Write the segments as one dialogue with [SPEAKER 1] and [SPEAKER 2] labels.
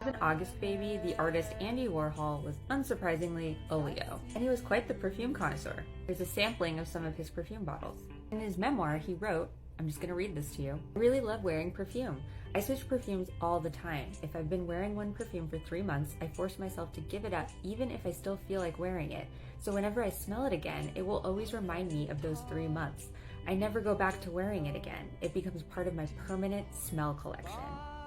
[SPEAKER 1] As an August baby, the artist Andy Warhol was unsurprisingly a Leo, and he was quite the perfume connoisseur. There's a sampling of some of his perfume bottles. In his memoir, he wrote, I'm just going to read this to you. I really love wearing perfume. I switch perfumes all the time. If I've been wearing one perfume for 3 months, I force myself to give it up even if I still feel like wearing it. So whenever I smell it again, it will always remind me of those 3 months. I never go back to wearing it again. It becomes part of my permanent smell collection.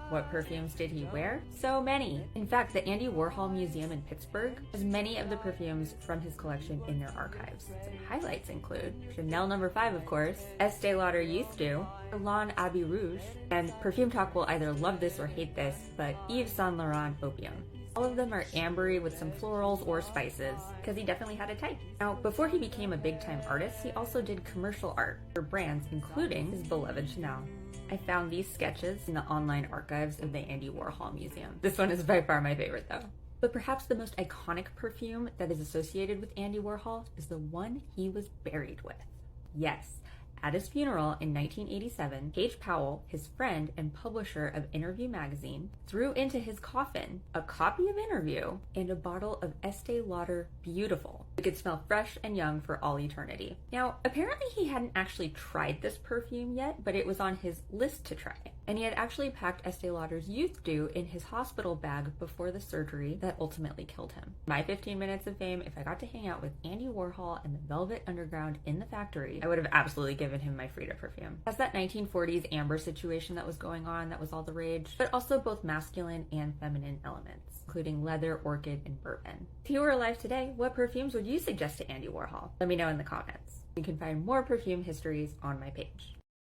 [SPEAKER 1] What perfumes did he wear? So many! In fact, the Andy Warhol Museum in Pittsburgh has many of the perfumes from his collection in their archives. Some highlights include Chanel No. 5, of course, Estee Lauder Youth Dew, Guerlain Abbey Rouge, and Perfume Talk will either love this or hate this, but Yves Saint Laurent Opium. All of them are ambery with some florals or spices, because he definitely had a type. Now, before he became a big-time artist, he also did commercial art for brands, including his beloved Chanel. I found these sketches in the online archives of the Andy Warhol Museum. This one is by far my favorite though. But perhaps the most iconic perfume that is associated with Andy Warhol is the one he was buried with. Yes. At his funeral in 1987, Paige Powell, his friend and publisher of Interview magazine, threw into his coffin a copy of Interview and a bottle of Estee Lauder Beautiful. It could smell fresh and young for all eternity. Now, apparently he hadn't actually tried this perfume yet, but it was on his list to try. And he had actually packed Estee Lauder's Youth Dew in his hospital bag before the surgery that ultimately killed him. My 15 minutes of fame, if I got to hang out with Andy Warhol and the Velvet Underground in the factory, I would have absolutely given him my Frida perfume. As that 1940s amber situation that was going on, that was all the rage, but also both masculine and feminine elements, including leather, orchid, and bourbon. If you were alive today, what perfumes would you suggest to Andy Warhol? Let me know in the comments. You can find more perfume histories on my page.